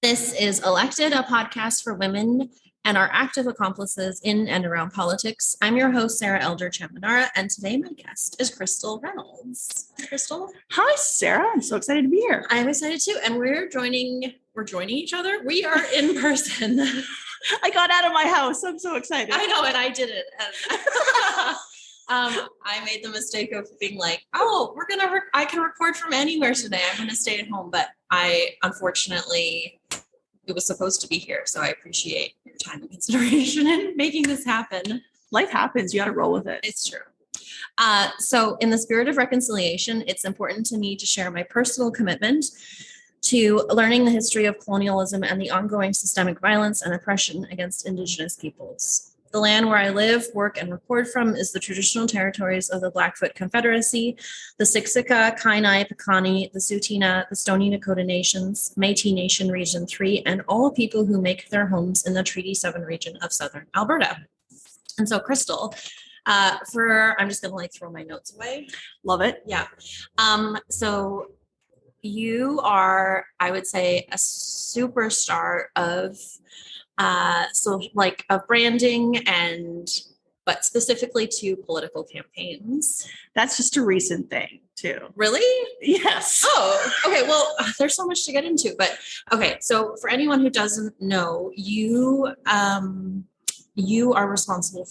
This is Elected, a podcast for women and our active accomplices in and around politics. I'm your host, Sarah Elder Chamanara, and today my guest is Crystal Reynolds. Crystal. Hi, Sarah. I'm so excited to be here. I'm excited too. And we're joining each other. We are in person. I got out of my house. I'm so excited. I know, and I did it. I made the mistake of being like, oh, I can record from anywhere today. I'm going to stay at home. But unfortunately, it was supposed to be here. So I appreciate your time and consideration in making this happen. Life happens. You got to roll with it. It's true. So in the spirit of reconciliation, it's important to me to share my personal commitment to learning the history of colonialism and the ongoing systemic violence and oppression against Indigenous peoples. The land where I live, work, and record from is the traditional territories of the Blackfoot Confederacy, the Siksika, Kainai, Piikani, the Tsuut'ina, the Stoney Nakoda Nations, Métis Nation Region 3, and all people who make their homes in the Treaty 7 region of southern Alberta. And so, Crystal, I'm just going to throw my notes away. Love it. Yeah. So you are, I would say, a superstar of branding but specifically to political campaigns. That's just a recent thing too. Really? Yes. Oh, okay. Well, there's so much to get into, but okay. So for anyone who doesn't know, you are responsible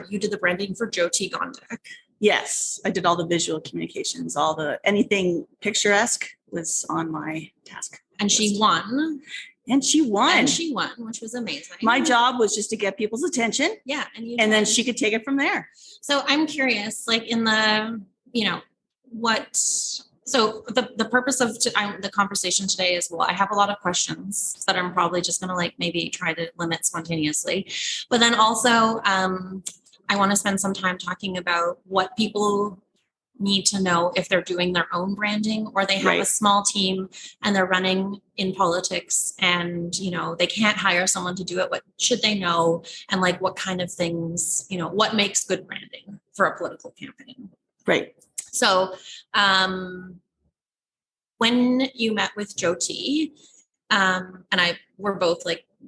you did the branding for Jyoti Gondek. Yes. I did all the visual communications, anything picturesque was on my task. And she won. And she won, which was amazing. My job was just to get people's attention. Yeah. And then she could take it from there. So I'm curious, in the, so the purpose of the conversation today is, I have a lot of questions that I'm probably just going to maybe try to limit spontaneously. But then also I want to spend some time talking about what people need to know if they're doing their own branding or they have a small team and they're running in politics and, they can't hire someone to do it. What should they know? And what kind of things, what makes good branding for a political campaign? Right. So when you met with Jyoti, we're both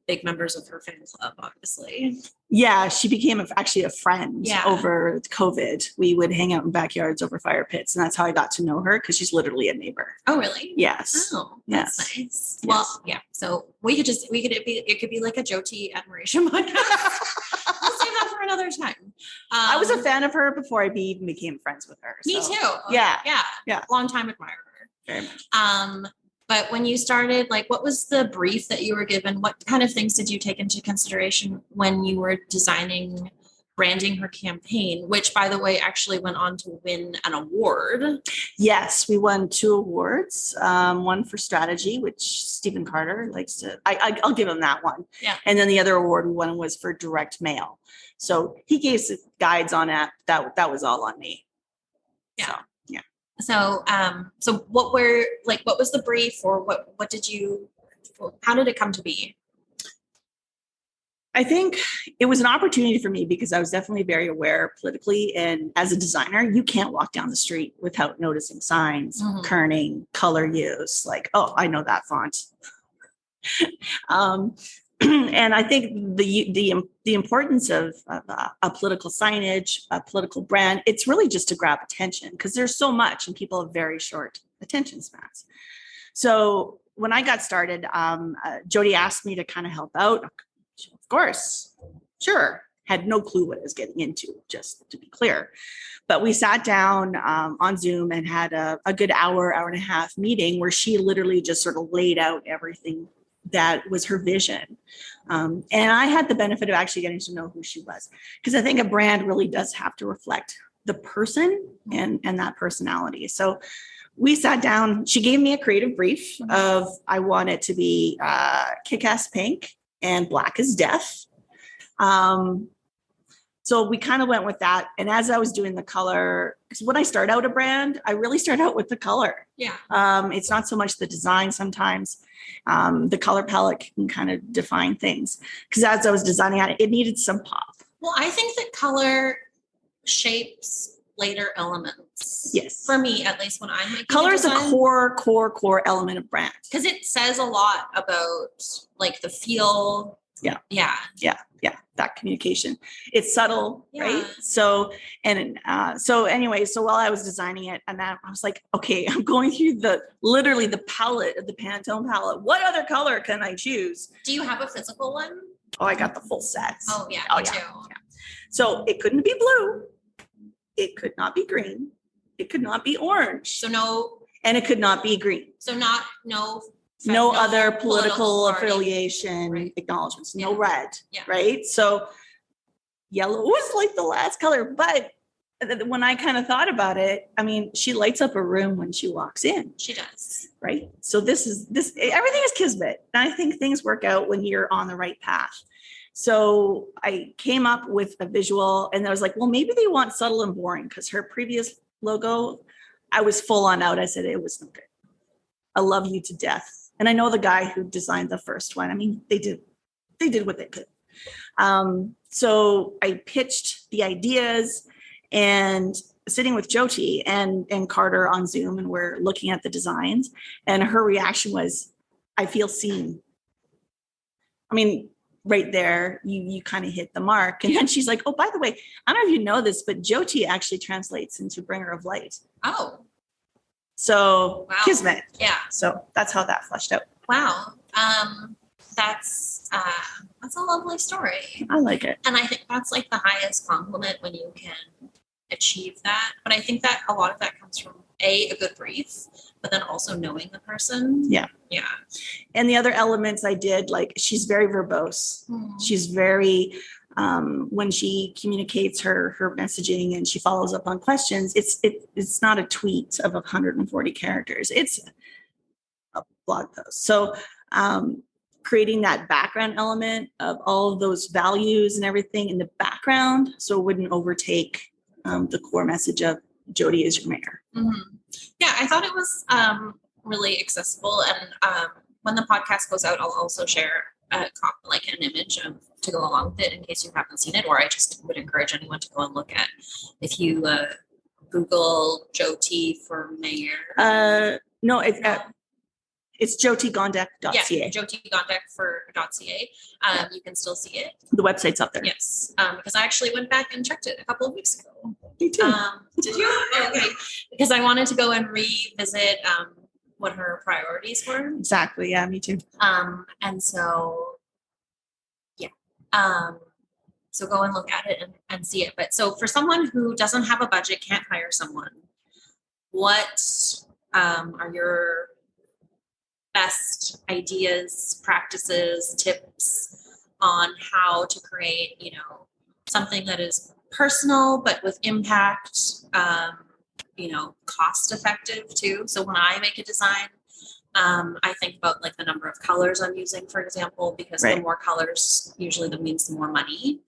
big members of her fan club, obviously. Yeah, she became actually a friend over COVID. We would hang out in backyards over fire pits, and that's how I got to know her because she's literally a neighbor. Oh, really? Yes. Oh, that's nice. Yes. Well, yeah. So it could be like a Jyoti admiration podcast. We'll save that for another time. I was a fan of her before I even became friends with her. Me too. Yeah. Long time admirer. Very much. But when you started, what was the brief that you were given? What kind of things did you take into consideration when you were branding her campaign, which, by the way, actually went on to win an award? Yes, we won 2 awards. One for strategy, which Stephen Carter likes to, I'll give him that one. Yeah. And then the other award we won was for direct mail. So he gave some guides on that. That was all on me. Yeah. So, yeah. So what was the brief, or how did it come to be? I think it was an opportunity for me because I was definitely very aware politically. And as a designer, you can't walk down the street without noticing signs, kerning, color use, I know that font. And I think the importance of a political signage, a political brand, it's really just to grab attention because there's so much and people have very short attention spans. So when I got started, Jyoti asked me to kind of help out. Of course, sure. Had no clue what I was getting into, just to be clear. But we sat down on Zoom and had a good hour and a half meeting where she literally just sort of laid out everything that was her vision. And I had the benefit of actually getting to know who she was, because I think a brand really does have to reflect the person and that personality. So we sat down, she gave me a creative brief of, I want it to be kick-ass pink and black as death. So we kind of went with that. And as I was doing the color, because when I start out a brand, I really start out with the color. Yeah. It's not so much the design sometimes. The color palette can kind of define things. Because as I was designing it needed some pop. Well, I think that color shapes lighter elements. Yes. For me, at least when I'm making Color is a design, core element of brand. because it says a lot about like the feel. Yeah. Yeah. That communication. It's subtle, Yeah. right? So anyway, so while I was designing it, and I was like, okay, I'm going through literally the palette of the Pantone palette. What other color can I choose? Do you have a physical one? Oh, I got the full sets. Oh yeah, Oh, me yeah. too. Yeah. So it couldn't be blue. It could not be green. It could not be orange. So no. And it could not be green. So No other political party. affiliation Right. acknowledgements, no Yeah. red, Yeah. right? So yellow was like the last color, but when I kind of thought about it, I mean, she lights up a room when she walks in, She does. right? So everything is kismet. And I think things work out when you're on the right path. So I came up with a visual and I was like, well, maybe they want subtle and boring, because her previous logo, I was full on out. I said, it was no good. I love you to death. And I know the guy who designed the first one. I mean, they did what they could. So I pitched the ideas, and sitting with Jyoti and Carter on Zoom, and we're looking at the designs, and her reaction was, I feel seen. I mean, right there, you kind of hit the mark. And then she's like, oh, by the way, I don't know if you know this, but Jyoti actually translates into bringer of light. Oh. So Wow. Kismet. Yeah. So that's how that fleshed out. Wow. That's a lovely story. I like it. And I think that's like the highest compliment when you can achieve that. But I think that a lot of that comes from a good brief, but then also knowing the person. Yeah. Yeah. And the other elements I did, like, she's very verbose. She's very, when she communicates her messaging and she follows up on questions, it's not a tweet of 140 characters. It's a blog post. So creating that background element of all of those values and everything in the background, so it wouldn't overtake the core message of Jyoti is your mayor. Mm-hmm. Yeah, I thought it was really accessible. And when the podcast goes out, I'll also share like an image to go along with it in case you haven't seen it, or I just would encourage anyone to go and look at. If you Google Jyoti for mayor. No, it's jyotigondek.ca. Yeah, Jyoti Gondek for .ca. You can still see it. The website's up there. Yes, because I actually went back and checked it a couple of weeks ago. Me too. Did you? Okay. Because I wanted to go and revisit what her priorities were. Exactly. Yeah, me too. And so, yeah. So go and look at it and see it. But so for someone who doesn't have a budget, can't hire someone, what are your best ideas, practices, tips on how to create, something that is personal, but with impact, cost effective too. So when I make a design, I think about like the number of colors I'm using, for example, because Right. the more colors usually that means the more money.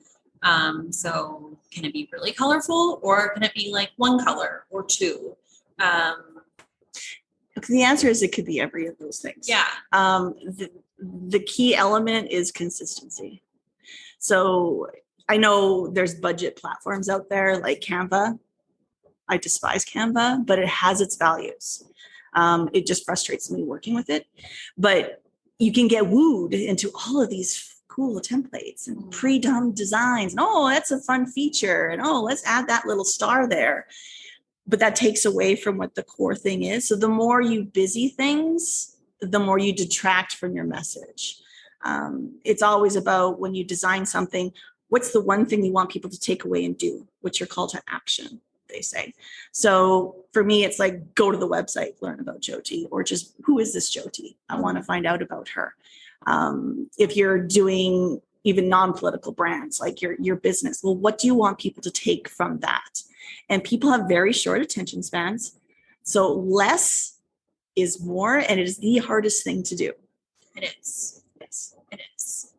So can it be really colorful, or can it be like one color or two? The answer is it could be every of those things. Yeah. The key element is consistency. So I know there's budget platforms out there like Canva. I despise Canva, but it has its values. It just frustrates me working with it. But you can get wooed into all of these cool templates and pre-done designs. And, oh, that's a fun feature. And, oh, let's add that little star there. But that takes away from what the core thing is. So the more you busy things, the more you detract from your message. It's always about, when you design something, what's the one thing you want people to take away and do? What's your call to action, they say. So for me, it's like, go to the website, learn about Jyoti, or just, who is this Jyoti? I want to find out about her. If you're doing even non-political brands, like your business, well, what do you want people to take from that? And people have very short attention spans. So less is more, and it is the hardest thing to do. It is. Yes, it is.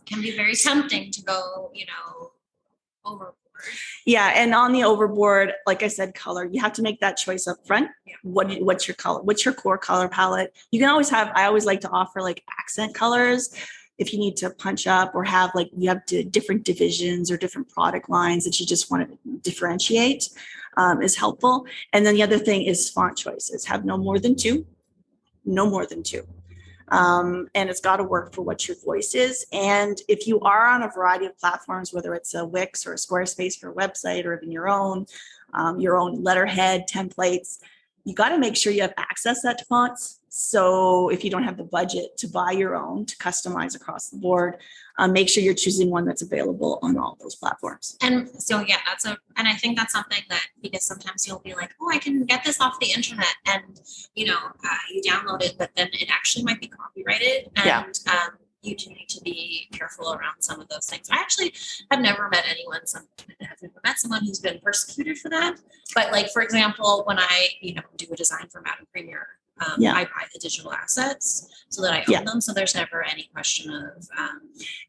Can be very tempting to go, overboard. Yeah, and on the overboard, like I said, color, you have to make that choice up front. Yeah. What's your color? What's your core color palette? You can always I always like to offer like accent colors. if you need to punch up or have like, you have different divisions or different product lines that you just want to differentiate, is helpful. And then the other thing is font choices. Have no more than two. And it's got to work for what your voice is. And if you are on a variety of platforms, whether it's a Wix or a Squarespace for a website, or even your own letterhead templates, you got to make sure you have access to fonts. So if you don't have the budget to buy your own, to customize across the board, make sure you're choosing one that's available on all those platforms. And so, yeah, and I think that's something that, because sometimes you'll be like, oh, I can get this off the internet, and, you download it, but then it actually might be copyrighted. And you do need to be careful around some of those things. I actually have never met someone who's been persecuted for that. But like, for example, when I, do a design for Madame Premier, I buy the digital assets so that I own them. So there's never any question of.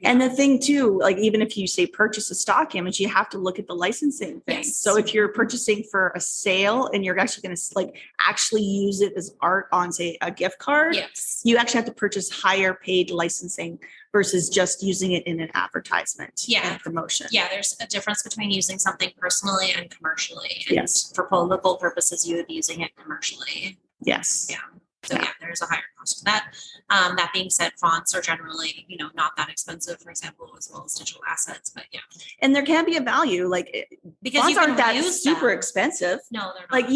And the thing too, like, even if you say purchase a stock image, you have to look at the licensing thing. Yes. So if you're purchasing for a sale and you're actually going to actually use it as art on, say, a gift card, you actually have to purchase higher paid licensing versus just using it in an advertisement and promotion. Yeah, there's a difference between using something personally and commercially. And for political purposes, you would be using it commercially. Yes. Yeah. So there's a higher cost to that. That being said, fonts are generally, not that expensive, for example, as well as digital assets. But and there can be a value, because fonts aren't that super expensive. No, they're not.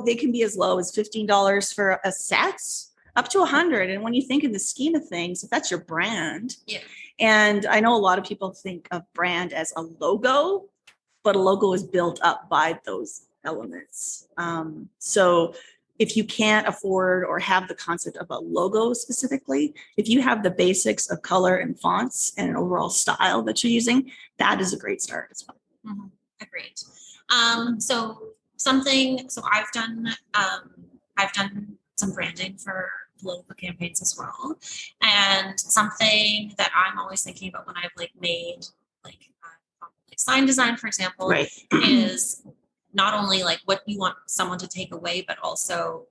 They can be as low as $15 for a set, up to $100. And when you think in the scheme of things, if that's your brand, and I know a lot of people think of brand as a logo, but a logo is built up by those elements. So if you can't afford or have the concept of a logo specifically, if you have the basics of color and fonts and an overall style that you're using, that is a great start as well. Mm-hmm. Agreed. So I've done some branding for political campaigns as well. And something that I'm always thinking about when I've made sign design, for example, is not only what you want someone to take away, but also,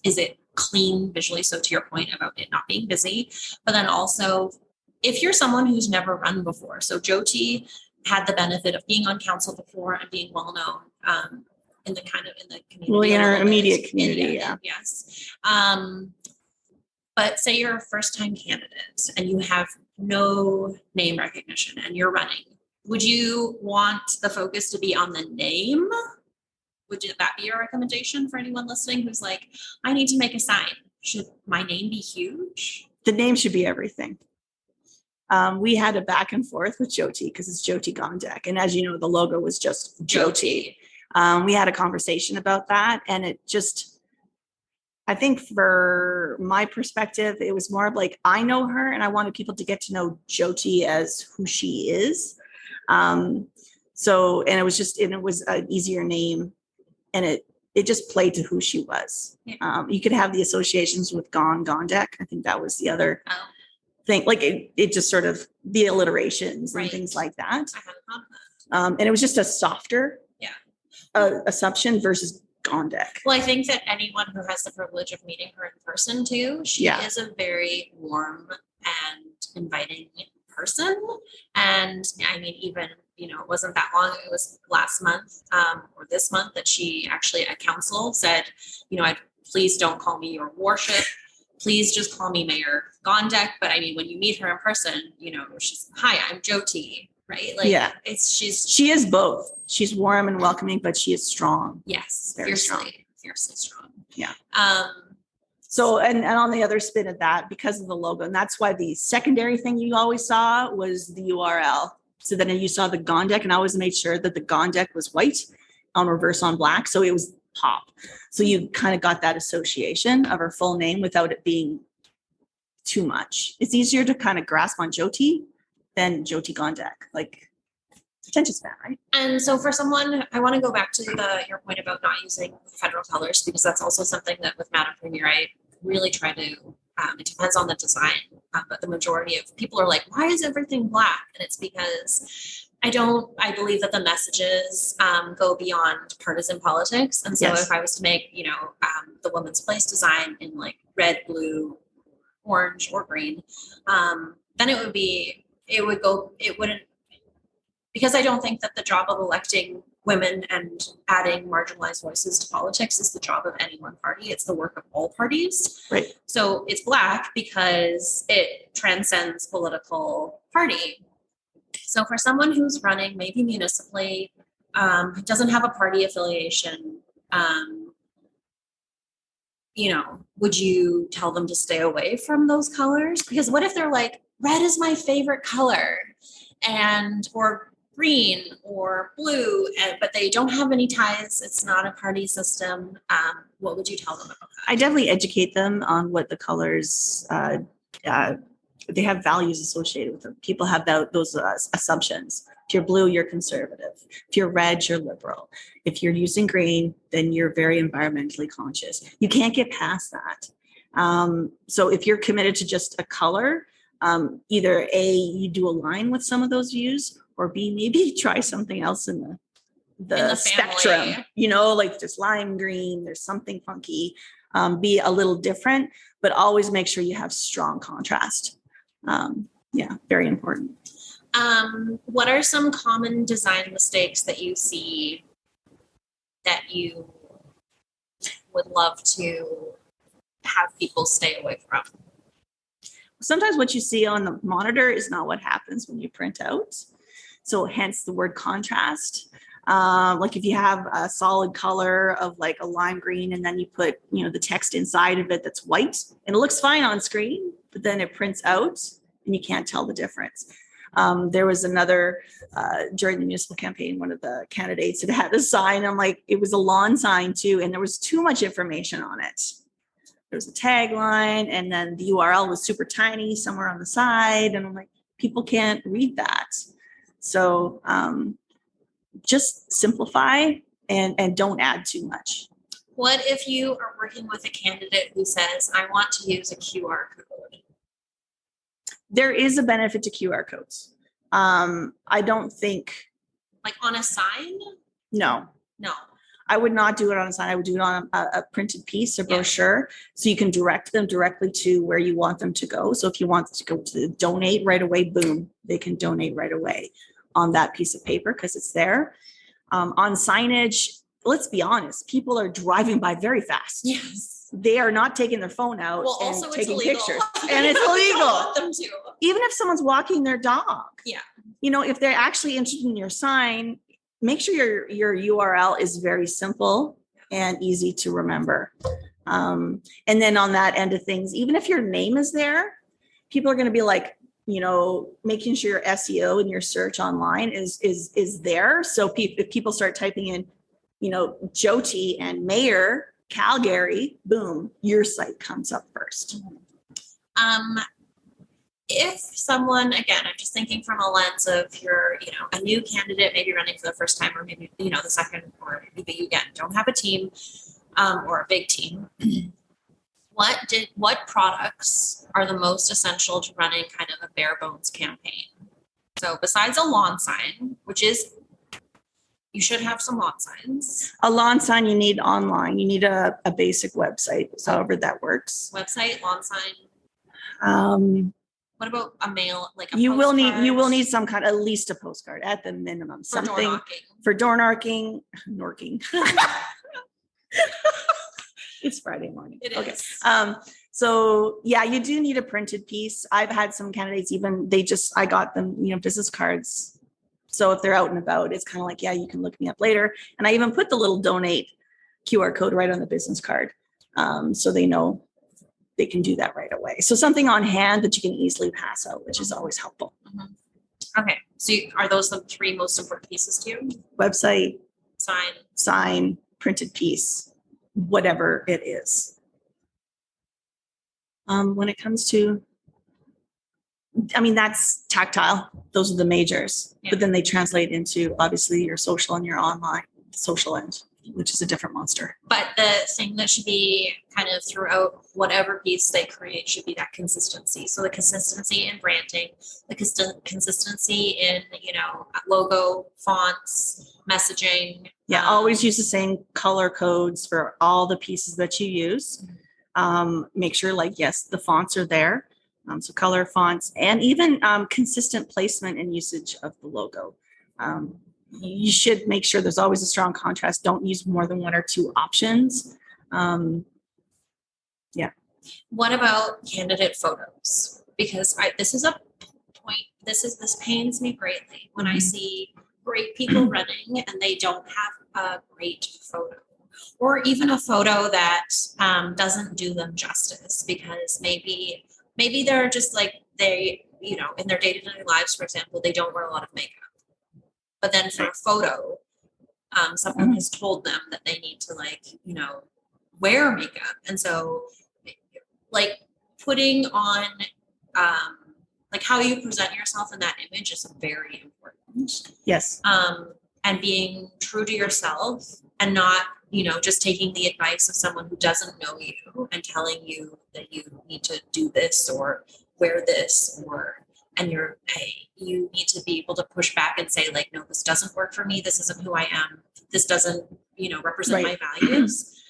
is it clean visually? So to your point about it not being busy, but then also if you're someone who's never run before. So Jyoti had the benefit of being on council before and being well known in the community. Well, in our immediate community, yes. But say you're a first-time candidate and you have no name recognition and you're running. Would you want the focus to be on the name? Would that be your recommendation for anyone listening who's like, I need to make a sign? Should my name be huge? The name should be everything. We had a back and forth with Jyoti because it's Jyoti Gondek. And as you know, the logo was just Jyoti. We had a conversation about that. And it just, I think for my perspective, it was more of I know her and I wanted people to get to know Jyoti as who she is. And it was an easier name, and it just played to who she was. You could have the associations with Gondek. I think that was the other thing. It just sort of the alliterations and things like that. I haven't thought of that. And it was just a softer assumption versus Gondek. Well, I think that anyone who has the privilege of meeting her in person too, she is a very warm and inviting person. And I mean, even, it wasn't that long, it was last month or this month that she actually at council said, please don't call me your worship. Please just call me Mayor Gondek. But I mean, when you meet her in person, she's, hi, I'm Jyoti, right? She is both. She's warm and welcoming, but she is strong. Yes. Fiercely strong. Yeah. So, and on the other spin of that, because of the logo, and that's why the secondary thing you always saw was the URL. So then you saw the Gondek, and I always made sure that the Gondek was white on reverse on black. So it was pop. So you kind of got that association of her full name without it being too much. It's easier to kind of grasp on Jyoti than Jyoti Gondek. Attention span, right? And so for someone, I want to go back to your point about not using federal colors, because that's also something that with Madame Premier, I really try to, it depends on the design, but the majority of people are like, why is everything black? And it's because I believe that the messages go beyond partisan politics. And so if I was to make, the Women's Place design in red, blue, orange or green, then it wouldn't, because I don't think that the job of electing women and adding marginalized voices to politics is the job of any one party. It's the work of all parties. Right. So it's Black because it transcends political party. So for someone who's running maybe municipally, doesn't have a party affiliation, would you tell them to stay away from those colors? Because what if they're like, red is my favorite color, or green or blue, but they don't have any ties, it's not a party system. What would you tell them about that? I definitely educate them on what the colors, they have values associated with them. People have those assumptions. If you're blue, you're conservative. If you're red, you're liberal. If you're using green, then you're very environmentally conscious. You can't get past that. So if you're committed to just a color, either A, you do align with some of those views, or B, maybe try something else in the spectrum, like just lime green, there's something funky, be a little different, but always make sure you have strong contrast. Very important. What are some common design mistakes that you see that you would love to have people stay away from? Sometimes what you see on the monitor is not what happens when you print out. So hence the word contrast. Like if you have a solid color of like a lime green and then you put, the text inside of it that's white, and it looks fine on screen, but then it prints out and you can't tell the difference. There was another, during the municipal campaign, one of the candidates had a sign. I'm like, it was a lawn sign too, and there was too much information on it. There was a tagline, and then the URL was super tiny somewhere on the side. And I'm like, people can't read that. So just simplify and don't add too much. What if you are working with a candidate who says, I want to use a QR code? There is a benefit to QR codes. I don't think. Like on a sign? No. I would not do it on a sign. I would do it on a printed piece or brochure, so you can direct them directly to where you want them to go. So if you want to go to donate right away, boom, they can donate right away on that piece of paper because it's there. On signage, let's be honest, people are driving by very fast. Yes. They are not taking their phone out and taking pictures. And it's illegal. Want them to. Even if someone's walking their dog. Yeah. If they're actually interested in your sign, make sure your URL is very simple and easy to remember. And then on that end of things, even if your name is there, people are going to be like, making sure your SEO and your search online is there. So if people start typing in, Jyoti and Mayor Calgary, boom, your site comes up first. If someone, again, I'm just thinking from a lens of you're, a new candidate, maybe running for the first time, or maybe, the second, or maybe you again don't have a team, or a big team. What products are the most essential to running kind of a bare bones campaign? So besides a lawn sign, which is, you should have some lawn signs. A lawn sign you need online. You need a basic website, however that works. Website, lawn sign. What about a mail, like a postcard? You will need some kind, at least a postcard at the minimum. Something for door knocking. It's Friday morning. It okay. is. So yeah, you do need a printed piece. I've had some candidates, I got them, business cards. So if they're out and about, it's kind of like, yeah, you can look me up later. And I even put the little donate QR code right on the business card. So they know they can do that right away. So something on hand that you can easily pass out, which is always helpful. Mm-hmm. Okay. So are those the three most important pieces to you? Website, sign, printed piece, whatever it is. When it comes to, that's tactile. Those are the majors, but then they translate into obviously your social and your online social end, which is a different monster. But the thing that should be kind of throughout whatever piece they create should be that consistency. So the consistency in branding, the consistency in, logo, fonts, messaging. Yeah, always use the same color codes for all the pieces that you use. Make sure, like, yes, the fonts are there. So color fonts, and even consistent placement and usage of the logo. You should make sure there's always a strong contrast. Don't use more than one or two options. Yeah. What about candidate photos? Because this is a point, this pains me greatly when I see great people running and they don't have a great photo, or even a photo that doesn't do them justice, because maybe they're just like, they, you know, in their day-to-day lives, for example, they don't wear a lot of makeup. But then for a photo, someone has told them that they need to, like, you know, wear makeup. And so, like, putting on, like, how you present yourself in that image is very important. Yes. And being true to yourself, and not, you know, just taking the advice of someone who doesn't know you and telling you that you need to do this or wear this, and you need to be able to push back and say, like, no, this doesn't work for me. This isn't who I am. This doesn't, you know, represent my values.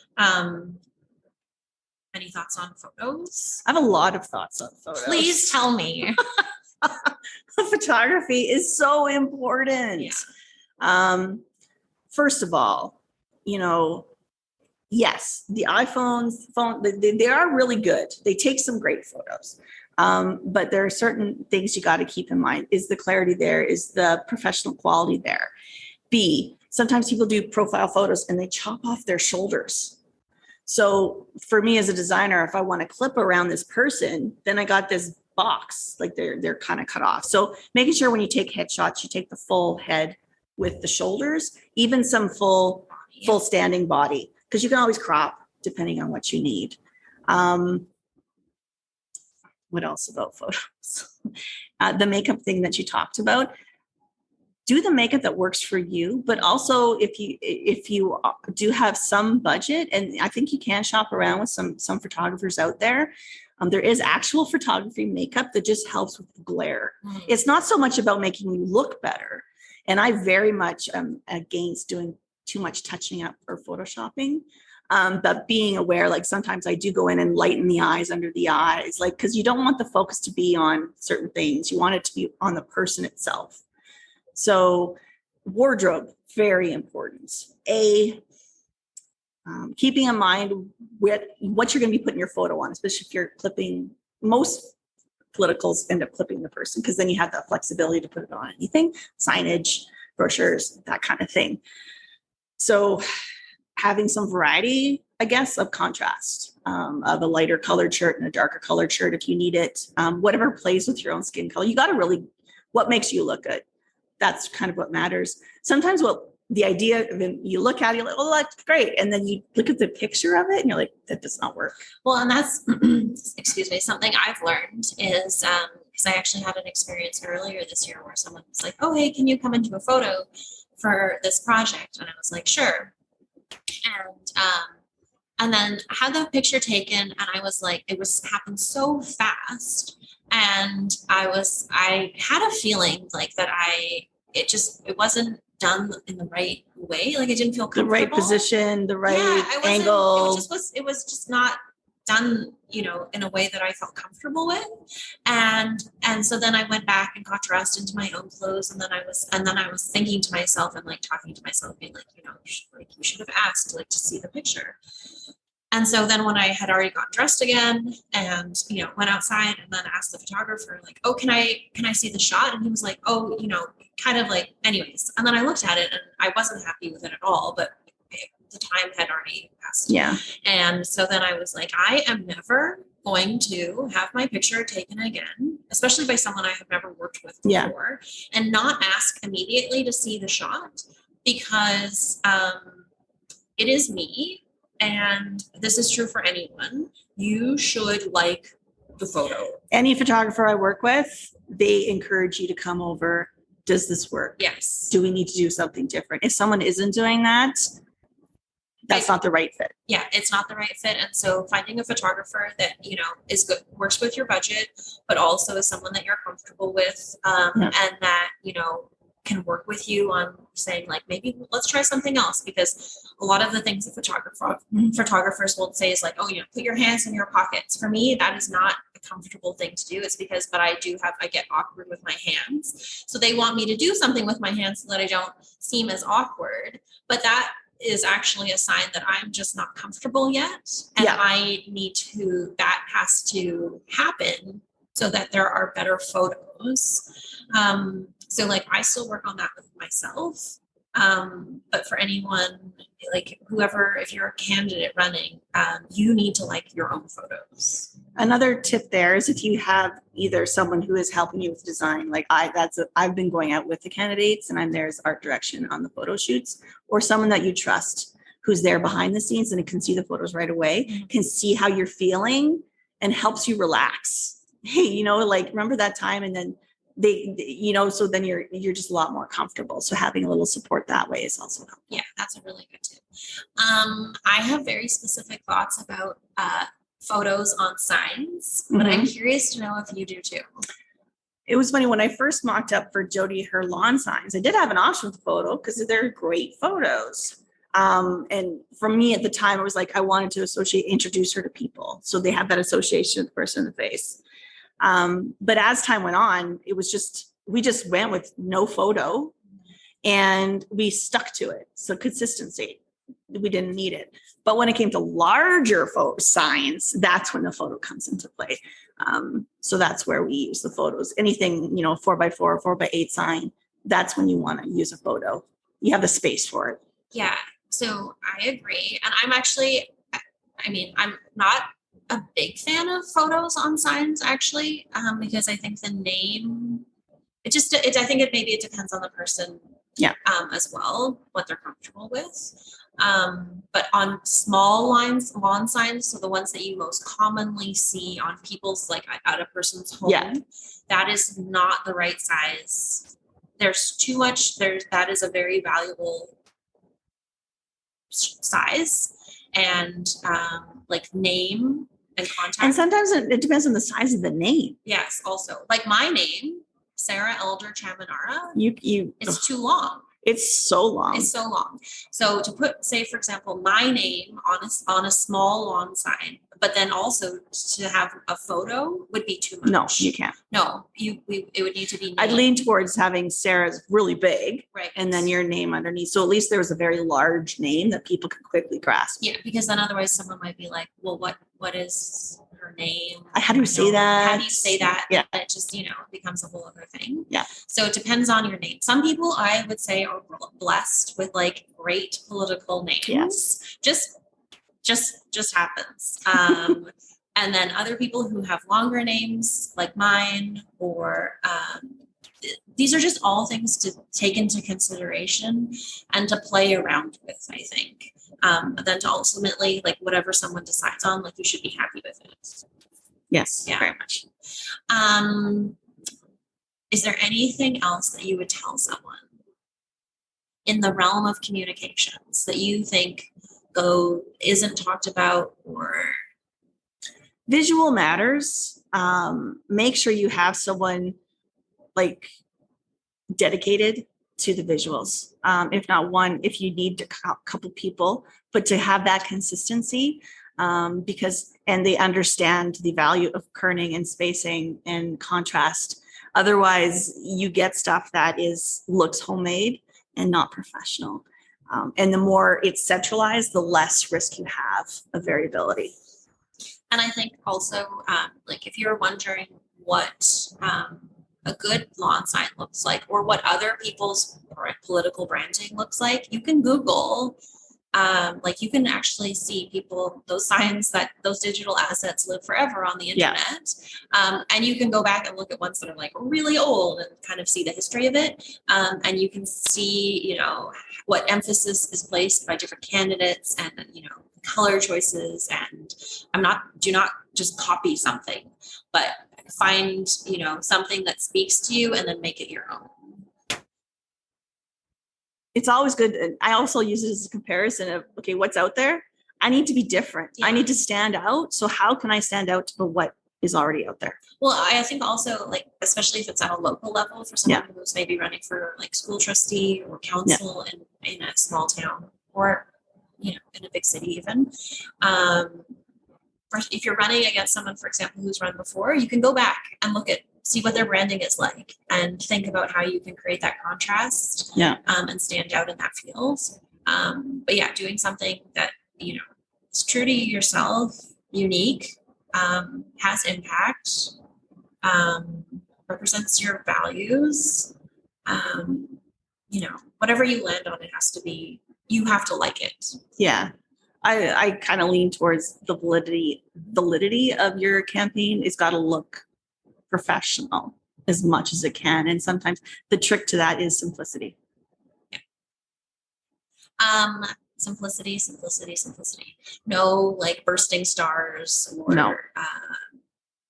Any thoughts on photos? I have a lot of thoughts on photos. Please tell me. Photography is so important. Yeah. First of all, you know, yes, the they are really good. They take some great photos. But there are certain things you got to keep in mind. Is the clarity there? Is the professional quality there? B, sometimes people do profile photos and they chop off their shoulders. So for me as a designer, if I want to clip around this person, then I got this box, like they're kind of cut off. So making sure when you take headshots, you take the full head with the shoulders, even some full standing body, because you can always crop depending on what you need. What else about photos? The makeup thing that you talked about. Do the makeup that works for you, but also if you do have some budget, and I think you can shop around with some photographers out there. There is actual photography makeup that just helps with the glare. It's not so much about making you look better. And I very much am against doing too much touching up or photoshopping. But being aware, like sometimes I do go in and lighten the eyes under the eyes, like, because you don't want the focus to be on certain things. You want it to be on the person itself. So wardrobe, very important. Keeping in mind what you're going to be putting your photo on, especially if you're clipping. Most politicals end up clipping the person, because then you have that flexibility to put it on anything, signage, brochures, that kind of thing. So having some variety, I guess, of contrast, of a lighter colored shirt and a darker colored shirt if you need it, whatever plays with your own skin color. You got to what makes you look good. That's kind of what matters. Sometimes the idea, then you look at it, you're like, oh, that's great. And then you look at the picture of it and you're like, that does not work. Well, and that's, excuse me, something I've learned is, because I actually had an experience earlier this year where someone was like, oh, hey, can you come into a photo for this project? And I was like, sure. And then I had that picture taken, and I was like, happened so fast. And I had a feeling like that it wasn't done in the right way. Like, it didn't feel comfortable. The right position, the right angle. It was just not done, you know, in a way that I felt comfortable with. And so then I went back and got dressed into my own clothes. And then I was thinking to myself and like talking to myself, being like, you know, you should have asked like to see the picture. And so then when I had already gotten dressed again and, you know, went outside and then asked the photographer, like, oh, can I see the shot? And he was like, oh, you know, kind of like, anyways. And then I looked at it and I wasn't happy with it at all, but the time had already passed. Yeah. And so then I was like, I am never going to have my picture taken again, especially by someone I have never worked with before, and not ask immediately to see the shot, because it is me. And this is true for anyone. You should like the photo. Any photographer I work with, they encourage you to come over. Does this work? Yes. Do we need to do something different? If someone isn't doing that, that's not the right fit. Yeah, it's not the right fit. And so finding a photographer that, you know, is good, works with your budget, but also is someone that you're comfortable with, and that, you know, can work with you on saying like, maybe let's try something else, because a lot of the things that photographers will say is like, oh, put your hands in your pockets. For me, that is not a comfortable thing to do. It's because, but I get awkward with my hands. So they want me to do something with my hands so that I don't seem as awkward. But that is actually a sign that I'm just not comfortable yet. And that has to happen so that there are better photos. So like I still work on that with myself. But for anyone, like whoever, if you're a candidate running, you need to like your own photos. Another tip there is if you have either someone who is helping you with design, like I've been going out with the candidates and I'm there as art direction on the photo shoots, or someone that you trust who's there behind the scenes and can see the photos right away, can see how you're feeling and helps you relax. Hey, like remember that time, and then so then you're just a lot more comfortable. So having a little support that way is also helpful. Yeah, that's a really good tip. I have very specific thoughts about photos on signs, but I'm curious to know if you do too. It was funny when I first mocked up for Jyoti her lawn signs. I did have an option with the photo because they're great photos. And for me at the time, it was like I wanted to introduce her to people, so they have that association with the person in the face. But as time went on, we just went with no photo and we stuck to it. So consistency, we didn't need it. But when it came to larger signs, that's when the photo comes into play. So that's where we use the photos. Anything, 4x4, 4x8 sign, that's when you want to use a photo. You have the space for it. Yeah. So I agree. And I'm not a big fan of photos on signs actually, because I think the name, I think it depends on the person, as well, what they're comfortable with. But on small lawn signs, so the ones that you most commonly see on people's, like at a person's home, that is not the right size. There's too much. That is a very valuable size, and like name and contact. And sometimes it depends on the size of the name. Yes, also like my name, Sarah Elder Chaminara. It's too long. It's so long. So to put, say, for example, my name on a small lawn sign, but then also to have a photo would be too much. No, you can't. No, it would need to be named. I'd lean towards having Sarah's really big, right, and then your name underneath. So at least there was a very large name that people could quickly grasp. Yeah, because then otherwise someone might be like, well, what is her name? How do you say that? How do you say that? Yeah. And it just, becomes a whole other thing. Yeah. So it depends on your name. Some people I would say are blessed with like great political names. Yes. Just happens. And then other people who have longer names like mine, or these are just all things to take into consideration and to play around with, I think. But then to ultimately, like whatever someone decides on, like you should be happy with it. Yes, yeah, very much. Is there anything else that you would tell someone in the realm of communications that you think isn't talked about? Or visual matters. Make sure you have someone like dedicated to the visuals. If not one, if you need a couple people, but to have that consistency, and they understand the value of kerning and spacing and contrast. Otherwise, you get stuff that looks homemade and not professional. And the more it's centralized, the less risk you have of variability. And I think also, like if you're wondering what a good lawn sign looks like, or what other people's political branding looks like, you can Google. Like you can actually see those signs, those digital assets live forever on the internet. Yeah. And you can go back and look at ones that are like really old and kind of see the history of it. And you can see, what emphasis is placed by different candidates and, color choices. And do not just copy something, but find, something that speaks to you and then make it your own. It's always good. And I also use it as a comparison of, okay, what's out there? I need to be different. Yeah. I need to stand out. So how can I stand out to what is already out there. Well, I think also like, especially if it's at a local level for someone who's maybe running for like school trustee or council in a small town or, you know, in a big city even. Or if you're running against someone, for example, who's run before, you can go back and see what their branding is like and think about how you can create that contrast and stand out in that field. But yeah, doing something that, you know, is true to yourself, unique, has impact, represents your values, you know, whatever you land on, it has to be, you have to like it. Yeah. I kind of lean towards the validity of your campaign. It's got to look professional as much as it can. And sometimes the trick to that is simplicity. Yeah. Simplicity. No like bursting stars or,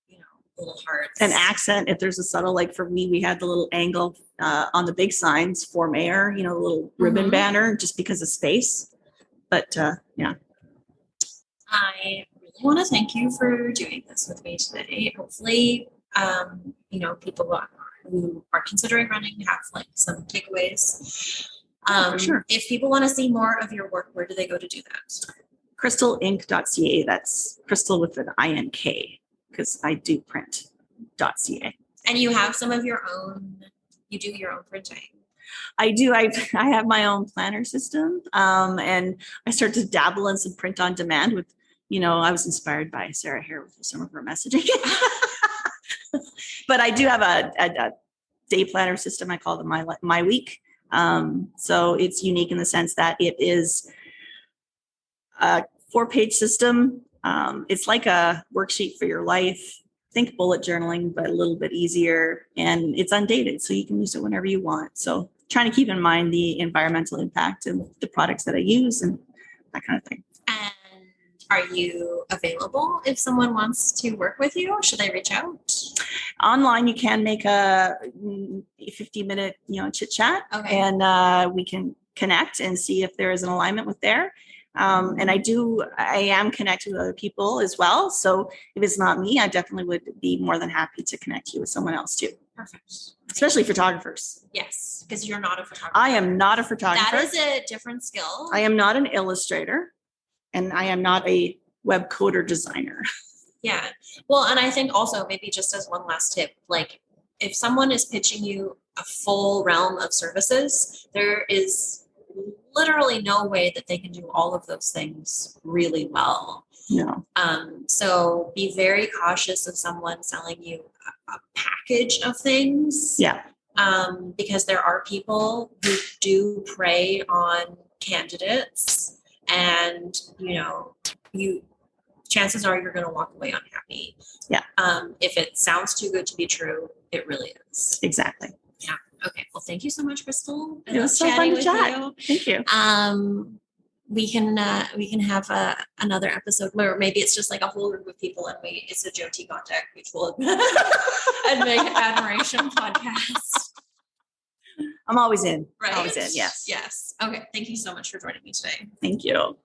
you know, little hearts. An accent, if there's a subtle, like for me, we had the little angle on the big signs for mayor, you know, the little ribbon banner just because of space. But yeah. I really want to thank you for doing this with me today. Hopefully, you know, people who are considering running have like some takeaways. For sure. If people want to see more of your work, where do they go to do that? Crystalinc.ca. That's Crystal with an INK because I do print.ca. And you have some of your own, you do your own printing. I do. I have my own planner system, and I started to dabble in some print on demand with, you know, I was inspired by Sarah Hare with some of her messaging. But I do have a day planner system. I call them my week. So it's unique in the sense that it is a 4-page system. It's like a worksheet for your life. Think bullet journaling, but a little bit easier, and it's undated, so you can use it whenever you want. So trying to keep in mind the environmental impact of the products that I use and that kind of thing. And are you available if someone wants to work with you? Should they reach out? Online, you can make a 50-minute, you know, chit chat, and we can connect and see if there is an alignment with there. And I am connected with other people as well. So if it's not me, I definitely would be more than happy to connect you with someone else too. Perfect. Especially photographers. Yes, because you're not a photographer. I am not a photographer. That is a different skill. I am not an illustrator, and I am not a web coder designer. Yeah. Well, and I think also maybe just as one last tip, like if someone is pitching you a full realm of services, there is literally no way that they can do all of those things really well. No. So be very cautious of someone selling you a package of things. Yeah. Because there are people who do prey on candidates, and you know, chances are you're going to walk away unhappy. Yeah. If it sounds too good to be true, it really is. Exactly. Yeah. Okay. Well, thank you so much, Crystal. It was so fun to chat. Thank you. We can have another episode where maybe it's just like a whole group of people and it's a Jyoti Gondek mutual admiration podcast. I'm always in. Right. Always in. Yes. Yes. Okay. Thank you so much for joining me today. Thank you.